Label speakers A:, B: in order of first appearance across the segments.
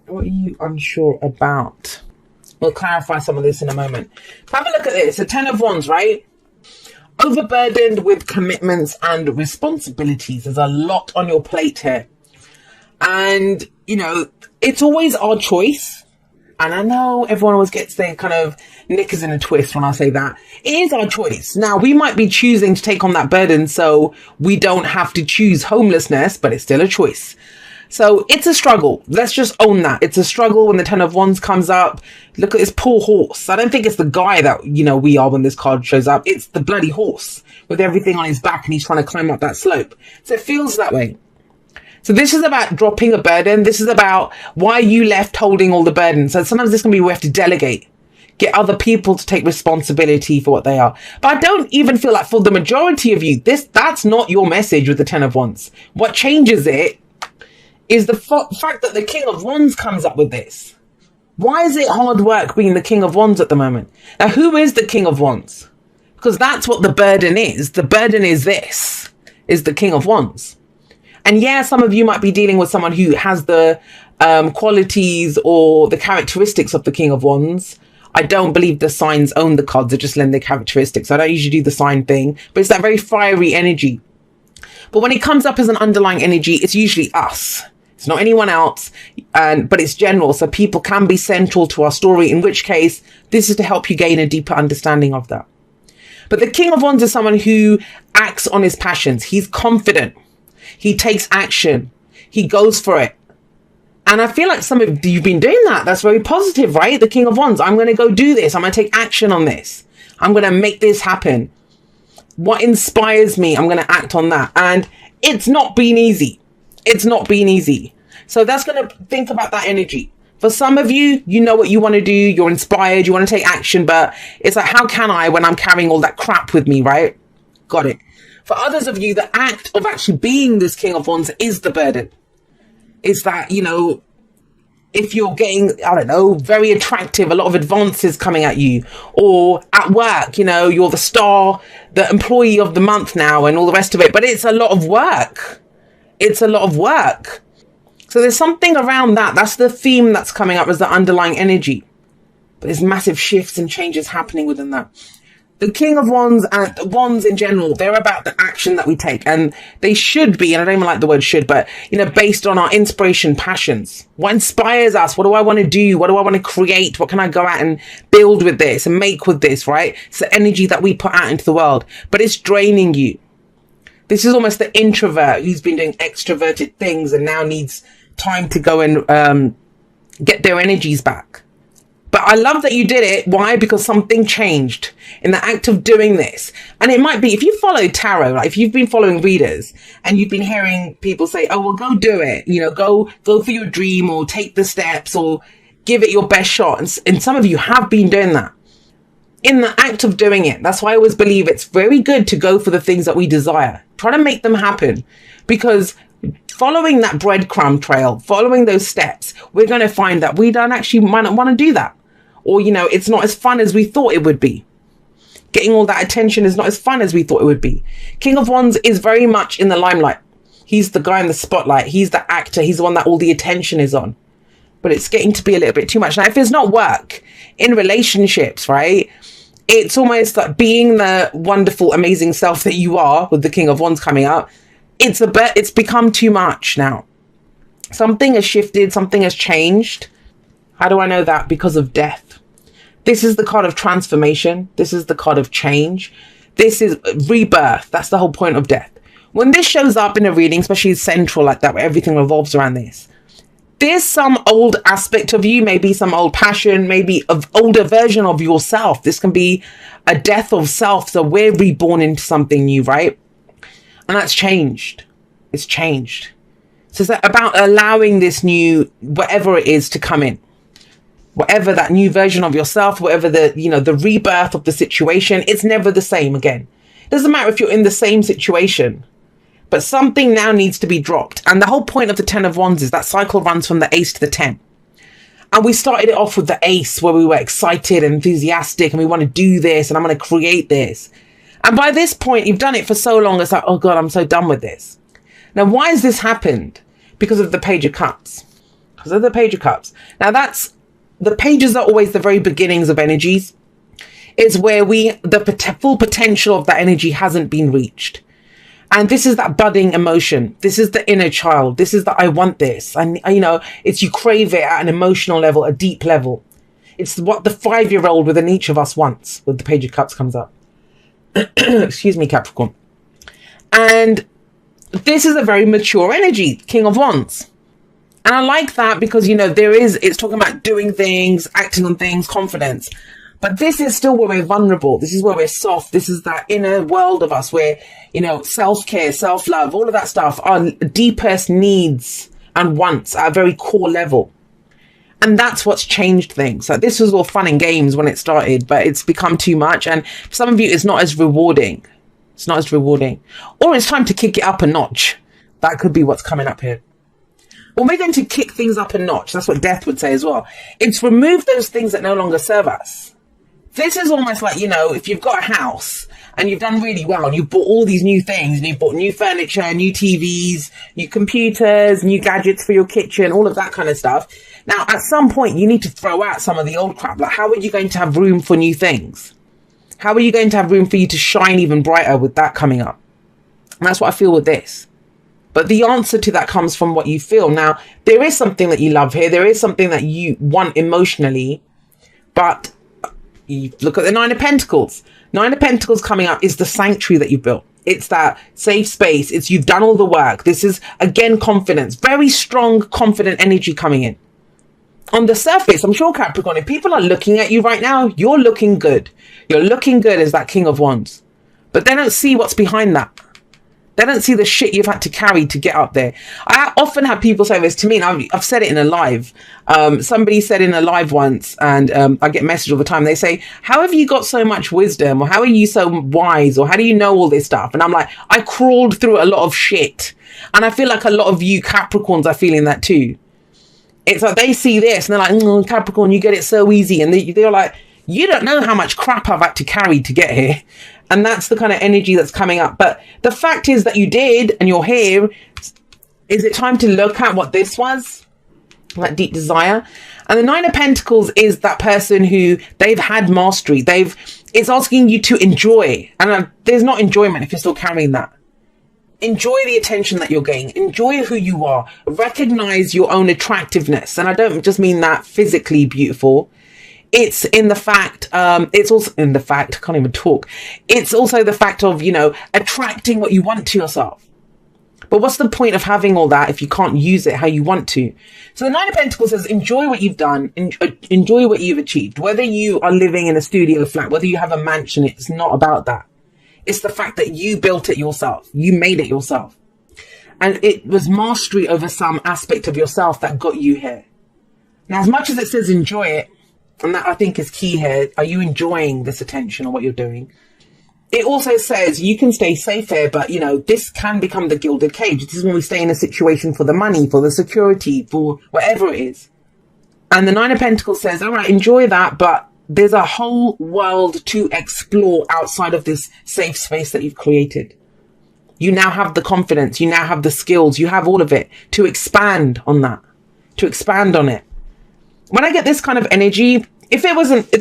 A: What are you unsure about? We'll clarify some of this in a moment. Have a look at this. The Ten of Wands, right? Overburdened with commitments and responsibilities. There's a lot on your plate here. And, you know, it's always our choice. And I know everyone always gets their kind of knickers in a twist when I say that. It is our choice. Now, we might be choosing to take on that burden so we don't have to choose homelessness, but it's still a choice. So it's a struggle. Let's just own that. It's a struggle when the Ten of Wands comes up. Look at this poor horse. I don't think it's the guy that, you know, we are when this card shows up. It's the bloody horse with everything on his back and he's trying to climb up that slope. So it feels that way. So this is about dropping a burden. This is about why you left holding all the burden. So sometimes this can be we have to delegate, get other people to take responsibility for what they are. But I don't even feel like for the majority of you, that's not your message with the Ten of Wands. What changes it is the fact that the King of Wands comes up with this. Why is it hard work being the King of Wands at the moment? Now, who is the King of Wands? Because that's what the burden is. The burden is this, is the King of Wands. And yeah, some of you might be dealing with someone who has the qualities or the characteristics of the King of Wands. I don't believe the signs own the cards. They just lend their characteristics. I don't usually do the sign thing, but it's that very fiery energy. But when it comes up as an underlying energy, it's usually us. It's not anyone else, but it's general. So people can be central to our story, in which case this is to help you gain a deeper understanding of that. But the King of Wands is someone who acts on his passions. He's confident. He takes action. He goes for it. And I feel like some of you've been doing that. That's very positive, right? The King of Wands. I'm going to go do this. I'm going to take action on this. I'm going to make this happen. What inspires me, I'm going to act on that. And it's not been easy. It's not been easy. So that's going to think about that energy. For some of you, you know what you want to do. You're inspired. You want to take action. But it's like, how can I when I'm carrying all that crap with me, right? Got it. For others of you, the act of actually being this King of Wands is the burden. It's that, you know, if you're getting, I don't know, very attractive, a lot of advances coming at you, or at work, you know, you're the star, the employee of the month now and all the rest of it. But it's a lot of work. It's a lot of work. So there's something around that. That's the theme that's coming up as the underlying energy. But there's massive shifts and changes happening within that. The King of Wands and Wands in general, they're about the action that we take. And they should be, and I don't even like the word should, but, you know, based on our inspiration, passions. What inspires us? What do I want to do? What do I want to create? What can I go out and build with this and make with this, right? It's the energy that we put out into the world. But it's draining you. This is almost the introvert who's been doing extroverted things and now needs time to go and get their energies back. But I love that you did it. Why? Because something changed in the act of doing this. And it might be, if you follow tarot, like if you've been following readers and you've been hearing people say, oh, well, go do it, you know, go for your dream or take the steps or give it your best shot. And some of you have been doing that. In the act of doing it, that's why I always believe it's very good to go for the things that we desire. Try to make them happen, because following that breadcrumb trail, following those steps, we're going to find that we don't actually might not want to do that. Or, you know, it's not as fun as we thought it would be. Getting all that attention is not as fun as we thought it would be. King of Wands is very much in the limelight. He's the guy in the spotlight. He's the actor. He's the one that all the attention is on. But it's getting to be a little bit too much. Now, if it's not work in relationships, right? It's almost like being the wonderful, amazing self that you are with the King of Wands coming up. It's become too much now. Something has shifted. Something has changed. How do I know that? Because of death. This is the card of transformation. This is the card of change. This is rebirth. That's the whole point of death. When this shows up in a reading, especially central like that, where everything revolves around this, there's some old aspect of you, maybe some old passion, maybe an older version of yourself. This can be a death of self. So we're reborn into something new, right? And that's changed. It's changed. So it's about allowing this new, whatever it is, to come in. Whatever that new version of yourself, whatever the, you know, the rebirth of the situation, it's never the same again. It doesn't matter if you're in the same situation, but something now needs to be dropped. And the whole point of the Ten of Wands is that cycle runs from the Ace to the 10. And we started it off with the Ace, where we were excited and enthusiastic and we want to do this and I'm going to create this. And by this point, you've done it for so long, it's like, oh God, I'm so done with this. Now, why has this happened? Because of the Page of Cups. because of the Page of Cups. Now the pages are always the very beginnings of energies. It's where the full potential of that energy hasn't been reached. And this is that budding emotion. This is the inner child. This is the I want this. And, it's you crave it at an emotional level, a deep level. It's what the 5-year-old within each of us wants when the Page of Cups comes up. Excuse me, Capricorn. And this is a very mature energy, King of Wands. And I like that because, it's talking about doing things, acting on things, confidence. But this is still where we're vulnerable. This is where we're soft. This is that inner world of us where, self-care, self-love, all of that stuff, our deepest needs and wants at a very core level. And that's what's changed things. Like, this was all fun and games when it started, but it's become too much. And for some of you, it's not as rewarding. It's not as rewarding. Or it's time to kick it up a notch. That could be what's coming up here. Well, we're going to kick things up a notch. That's what Death would say as well. It's remove those things that no longer serve us. This is almost like, if you've got a house and you've done really well and you've bought all these new things and you've bought new furniture, new TVs, new computers, new gadgets for your kitchen, all of that kind of stuff. Now, at some point, you need to throw out some of the old crap. Like, how are you going to have room for new things? How are you going to have room for you to shine even brighter with that coming up? And that's what I feel with this. But the answer to that comes from what you feel. Now, there is something that you love here. There is something that you want emotionally, but you look at the 9 of Pentacles. 9 of Pentacles coming up is the sanctuary that you built. It's that safe space. It's you've done all the work. This is, again, confidence. Very strong, confident energy coming in. On the surface, I'm sure, Capricorn, if people are looking at you right now, you're looking good. You're looking good as that King of Wands. But they don't see what's behind that. They don't see the shit you've had to carry to get up there. I often have people say this to me, and I've said it in a live. Somebody said in a live once, and I get messages all the time. They say, how have you got so much wisdom? Or how are you so wise? Or how do you know all this stuff? And I'm like, I crawled through a lot of shit. And I feel like a lot of you Capricorns are feeling that too. It's like they see this and they're like, Capricorn, you get it so easy. And they're like, you don't know how much crap I've had to carry to get here. And that's the kind of energy that's coming up. But the fact is that you did, and you're here. Is it time to look at what this was? That deep desire. And the 9 of Pentacles is that person who they've had mastery. It's asking you to enjoy. And there's not enjoyment if you're still carrying that. Enjoy the attention that you're getting. Enjoy who you are. Recognize your own attractiveness. And I don't just mean that physically beautiful. It's in the fact, it's also in the fact, I can't even talk. It's also the fact of, attracting what you want to yourself. But what's the point of having all that if you can't use it how you want to? So the 9 of Pentacles says, enjoy what you've done, enjoy what you've achieved. Whether you are living in a studio flat, whether you have a mansion, it's not about that. It's the fact that you built it yourself. You made it yourself. And it was mastery over some aspect of yourself that got you here. Now, as much as it says enjoy it, and that I think is key here. Are you enjoying this attention or what you're doing? It also says you can stay safe here, but this can become the gilded cage. This is when we stay in a situation for the money, for the security, for whatever it is. And the 9 of Pentacles says, all right, enjoy that, but there's a whole world to explore outside of this safe space that you've created. You now have the confidence, you now have the skills, you have all of it to expand on that, to expand on it. When I get this kind of energy, if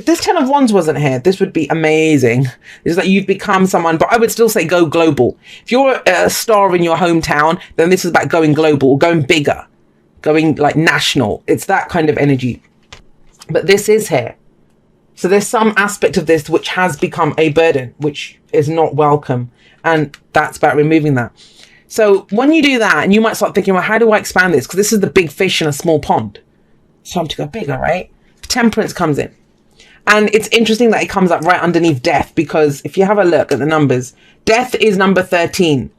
A: this 10 of Wands wasn't here, this would be amazing. It's like you've become someone, but I would still say go global. If you're a star in your hometown, then this is about going global, going bigger, going like national. It's that kind of energy. But this is here. So there's some aspect of this which has become a burden, which is not welcome. And that's about removing that. So when you do that, and you might start thinking, well, how do I expand this? Because this is the big fish in a small pond. It's time to go bigger, right? Temperance comes in. And it's interesting that it comes up right underneath Death, because if you have a look at the numbers, Death is number 13.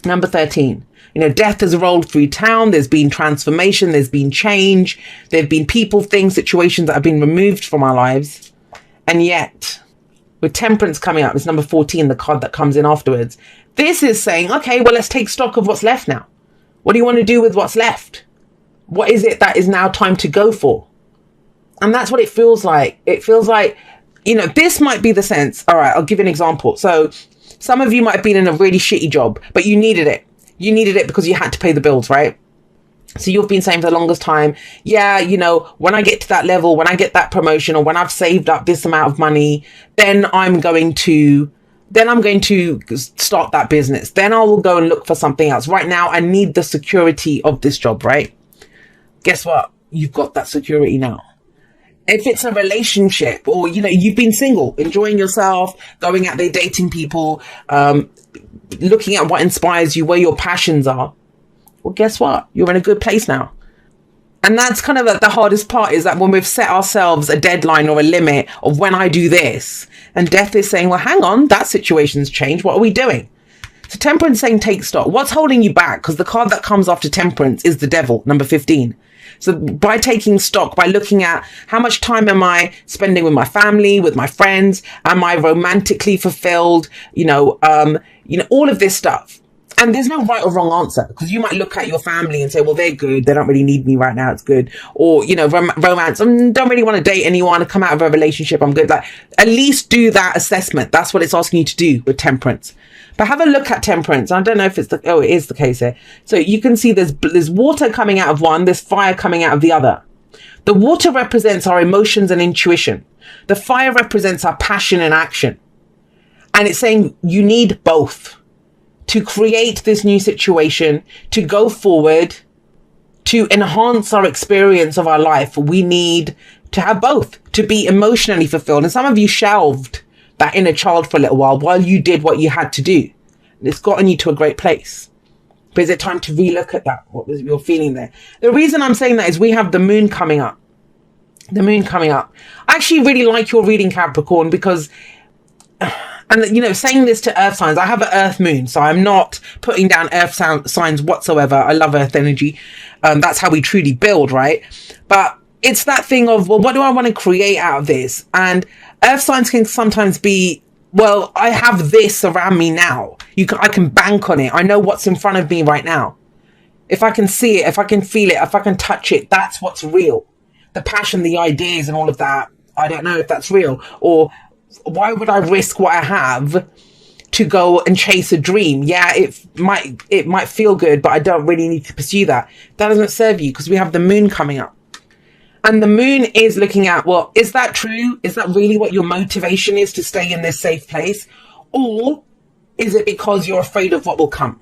A: Number 13. Death has rolled through town. There's been transformation. There's been change. There've been people, things, situations that have been removed from our lives. And yet, with Temperance coming up, it's number 14, the card that comes in afterwards. This is saying, okay, well, let's take stock of what's left now. What do you want to do with what's left? What is it that is now time to go for? And that's what it feels like. It feels like, this might be the sense. All right, I'll give you an example. So some of you might have been in a really shitty job, but you needed it. You needed it because you had to pay the bills, right? So you've been saying for the longest time, yeah, you know, when I get to that level, when I get that promotion, or when I've saved up this amount of money, then I'm going to start that business. Then I will go and look for something else. Right now, I need the security of this job, right? Guess what? You've got that security now. If it's a relationship, or, you know, you've been single, enjoying yourself, going out there, dating people, looking at what inspires you, where your passions are, well, guess what? You're in a good place now. And that's kind of the hardest part, is that when we've set ourselves a deadline or a limit of when I do this, and death is saying, well, hang on, that situation's changed. What are we doing? So Temperance saying, take stock. What's holding you back? Because the card that comes after Temperance is the Devil, number 15. So by taking stock, by looking at how much time am I spending with my family, with my friends, am I romantically fulfilled? You know, all of this stuff. And there's no right or wrong answer, because you might look at your family and say, well, they're good. They don't really need me right now. It's good. Or, you know, romance. I don't really want to date anyone. Come out of a relationship. I'm good. Like, at least do that assessment. That's what it's asking you to do with Temperance. But have a look at Temperance. I don't know if it is the case here. So you can see there's water coming out of one. There's fire coming out of the other. The water represents our emotions and intuition. The fire represents our passion and action. And it's saying you need both. To create this new situation, to go forward, to enhance our experience of our life, we need to have both, to be emotionally fulfilled. And some of you shelved that inner child for a little while you did what you had to do. And it's gotten you to a great place. But is it time to relook at that? What was your feeling there? The reason I'm saying that is we have the moon coming up. The moon coming up. I actually really like your reading, Capricorn, because... And, you know, saying this to earth signs, I have an earth moon, so I'm not putting down earth signs whatsoever. I love earth energy. That's how we truly build, right? But it's that thing of, well, what do I want to create out of this? And earth signs can sometimes be, well, I have this around me now. I can bank on it. I know what's in front of me right now. If I can see it, if I can feel it, if I can touch it, that's what's real. The passion, the ideas and all of that, I don't know if that's real. Or why would I risk what I have to go and chase a dream? Yeah, it might feel good, but I don't really need to pursue that. That doesn't serve you, because we have the moon coming up. And the moon is looking at, well, is that true? Is that really what your motivation is, to stay in this safe place? Or is it because you're afraid of what will come?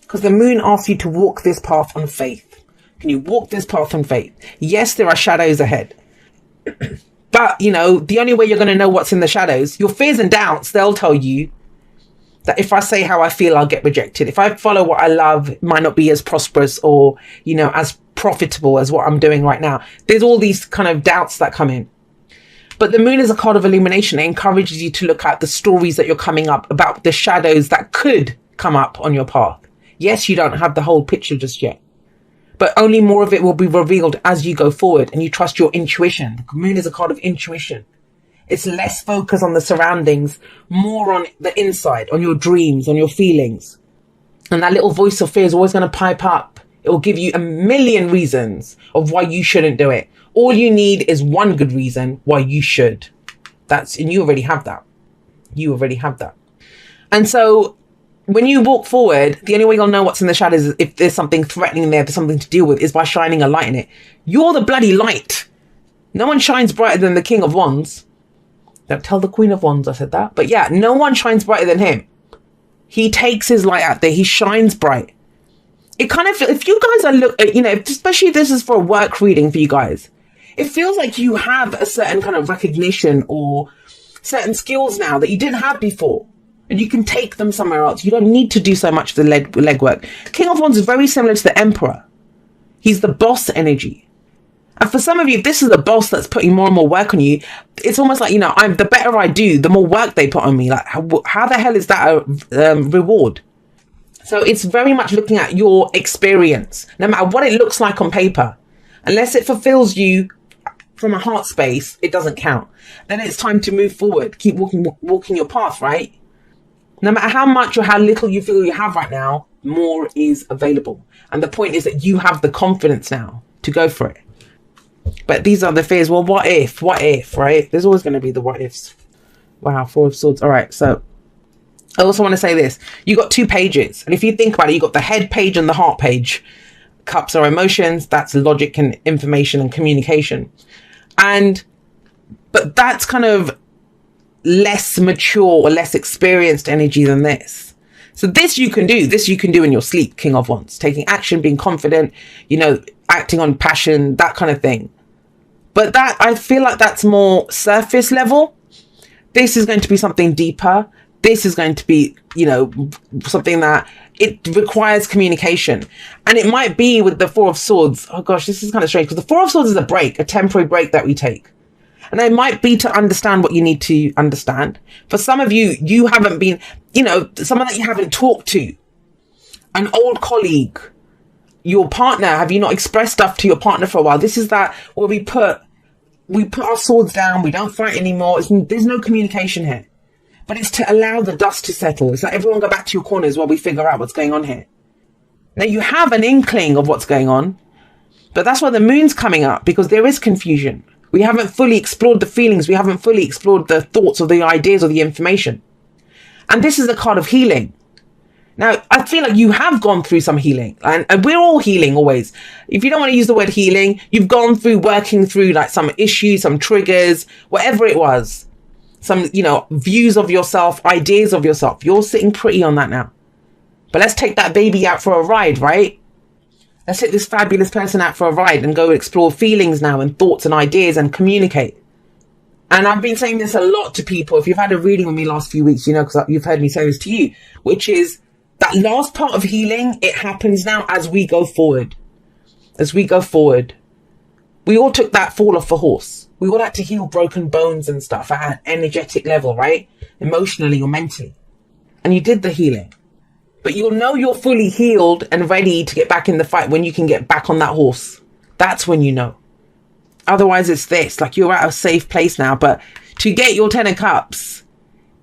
A: Because the moon asks you to walk this path on faith. Can you walk this path on faith? Yes, there are shadows ahead. But, you know, the only way you're going to know what's in the shadows, your fears and doubts, they'll tell you that if I say how I feel, I'll get rejected. If I follow what I love, it might not be as prosperous or, you know, as profitable as what I'm doing right now. There's all these kind of doubts that come in. But the moon is a card of illumination. It encourages you to look at the stories that you're coming up about, the shadows that could come up on your path. Yes, you don't have the whole picture just yet, but only more of it will be revealed as you go forward and you trust your intuition. The moon is a card of intuition. It's less focus on the surroundings, more on the inside, on your dreams, on your feelings. And that little voice of fear is always going to pipe up. It will give you a million reasons of why you shouldn't do it. All you need is one good reason why you should. And you already have that. You already have that. And so when you walk forward, the only way you'll know what's in the shadows is if there's something threatening there, there's something to deal with, is by shining a light in it. You're the bloody light. No one shines brighter than the King of Wands. Don't tell the Queen of Wands I said that. But yeah, no one shines brighter than him. He takes his light out there. He shines bright. It kind of, if you guys are especially if this is for a work reading for you guys, it feels like you have a certain kind of recognition or certain skills now that you didn't have before. And you can take them somewhere else. You don't need to do so much of the legwork. King of Wands is very similar to the Emperor. He's the boss energy. And for some of you, if this is the boss that's putting more and more work on you, it's almost like, the better I do, the more work they put on me. Like, how the hell is that a reward? So it's very much looking at your experience, no matter what it looks like on paper. Unless it fulfills you from a heart space, it doesn't count. Then it's time to move forward. Keep walking your path, right? No matter how much or how little you feel you have right now, more is available. And the point is that you have the confidence now to go for it. But these are the fears. Well, what if, right? There's always going to be the what ifs. Wow, 4 of Swords. All right, so I also want to say this. You got 2 pages. And if you think about it, you got the head page and the heart page. Cups are emotions. That's logic and information and communication. But that's kind of less mature or less experienced energy than this. So this you can do in your sleep, King of Wands, taking action, being confident, acting on passion, that kind of thing. But that, I feel like that's more surface level. This is going to be something deeper. This is going to be, something that it requires communication. And it might be with the Four of Swords. Oh gosh, this is kind of strange because the Four of Swords is a temporary break that we take. And it might be to understand what you need to understand. For some of you, you haven't been, someone that you haven't talked to, an old colleague, your partner. Have you not expressed stuff to your partner for a while? This is that where we put our swords down. We don't fight anymore. There's no communication here. But it's to allow the dust to settle. It's like everyone go back to your corners while we figure out what's going on here. Now you have an inkling of what's going on, but that's why the moon's coming up, because there is confusion. We haven't fully explored the feelings. We haven't fully explored the thoughts or the ideas or the information. And this is a card of healing. Now, I feel like you have gone through some healing, and we're all healing always. If you don't want to use the word healing, you've gone through working through like some issues, some triggers, whatever it was. Some, views of yourself, ideas of yourself. You're sitting pretty on that now. But let's take that baby out for a ride, right? Let's take this fabulous person out for a ride and go explore feelings now and thoughts and ideas and communicate. And I've been saying this a lot to people. If you've had a reading with me last few weeks, because you've heard me say this to you, which is that last part of healing, it happens now as we go forward. As we go forward. We all took that fall off a horse. We all had to heal broken bones and stuff at an energetic level, right? Emotionally or mentally. And you did the healing. But you'll know you're fully healed and ready to get back in the fight when you can get back on that horse. That's when you know. Otherwise, it's this. Like, you're at a safe place now. But to get your 10 of Cups,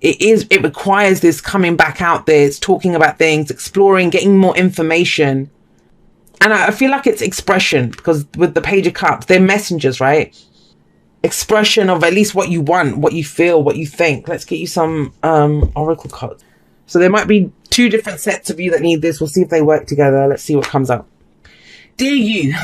A: it requires this coming back out there. It's talking about things, exploring, getting more information. And I feel like it's expression, because with the Page of Cups, they're messengers, right? Expression of at least what you want, what you feel, what you think. Let's get you some oracle cards. So there might be 2 different sets of you that need this. We'll see if they work together. Let's see what comes up. Dear you,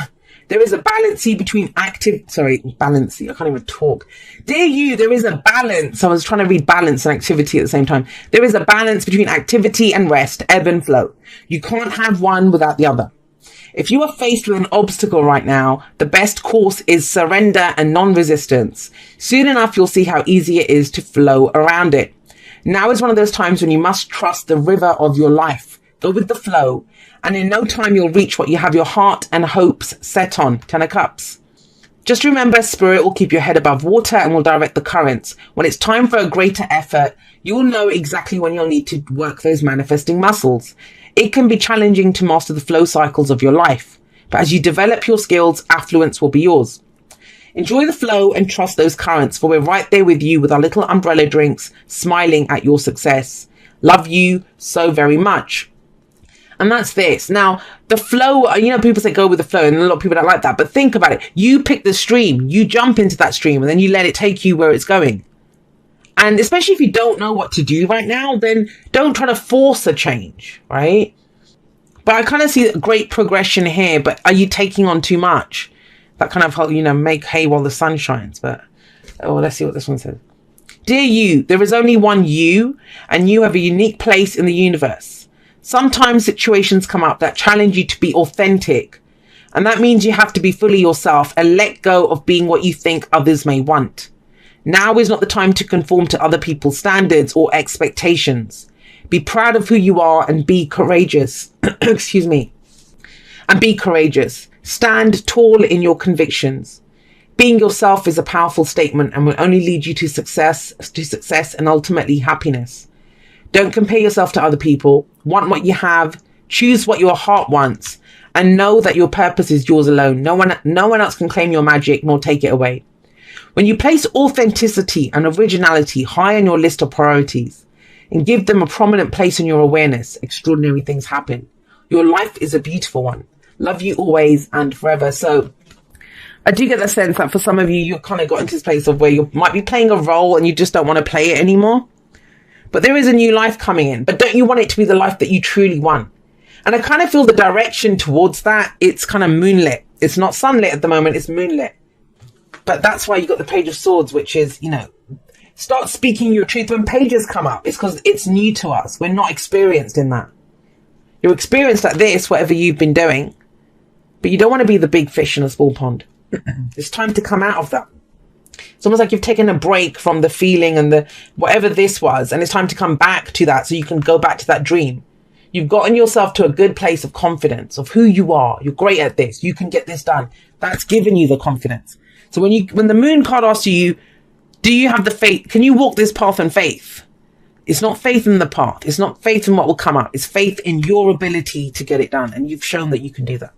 A: there is a balance between balance. I can't even talk. Dear you, there is a balance. I was trying to read balance and activity at the same time. There is a balance between activity and rest, ebb and flow. You can't have one without the other. If you are faced with an obstacle right now, the best course is surrender and non-resistance. Soon enough, you'll see how easy it is to flow around it. Now is one of those times when you must trust the river of your life. Go with the flow, and in no time you'll reach what you have your heart and hopes set on. 10 of Cups. Just remember, spirit will keep your head above water and will direct the currents. When it's time for a greater effort, you'll know exactly when you'll need to work those manifesting muscles. It can be challenging to master the flow cycles of your life, but as you develop your skills, affluence will be yours. Enjoy the flow and trust those currents, for we're right there with you with our little umbrella drinks, smiling at your success. Love you so very much. And that's this. Now, the flow, people say go with the flow, and a lot of people don't like that, but think about it. You pick the stream, you jump into that stream, and then you let it take you where it's going. And especially if you don't know what to do right now, then don't try to force a change, right? But I kind of see a great progression here, but are you taking on too much? That kind of, make hay while the sun shines. But, let's see what this one says. Dear you, there is only one you, and you have a unique place in the universe. Sometimes situations come up that challenge you to be authentic. And that means you have to be fully yourself and let go of being what you think others may want. Now is not the time to conform to other people's standards or expectations. Be proud of who you are and be courageous. Excuse me. And be courageous. Stand tall in your convictions. Being yourself is a powerful statement and will only lead you to success and ultimately happiness. Don't compare yourself to other people. Want what you have. Choose what your heart wants. And know that your purpose is yours alone. No one else can claim your magic nor take it away. When you place authenticity and originality high on your list of priorities and give them a prominent place in your awareness, extraordinary things happen. Your life is a beautiful one. Love you always and forever. So I do get the sense that for some of you, you've kind of got into this place of where you might be playing a role and you just don't want to play it anymore. But there is a new life coming in. But don't you want it to be the life that you truly want? And I kind of feel the direction towards that. It's kind of moonlit. It's not sunlit at the moment. It's moonlit. But that's why you got the Page of Swords, which is, you know, start speaking your truth. When pages come up, it's because it's new to us. We're not experienced in that. You're experienced at this, whatever you've been doing, but you don't want to be the big fish in a small pond. It's time to come out of that. It's almost like you've taken a break from the feeling and the whatever this was, and it's time to come back to that so you can go back to that dream. You've gotten yourself to a good place of confidence of who you are. You're great at this. You can get this done. That's given you the confidence. So when the moon card asks you, do you have the faith? Can you walk this path in faith? It's not faith in the path. It's not faith in what will come up. It's faith in your ability to get it done. And you've shown that you can do that.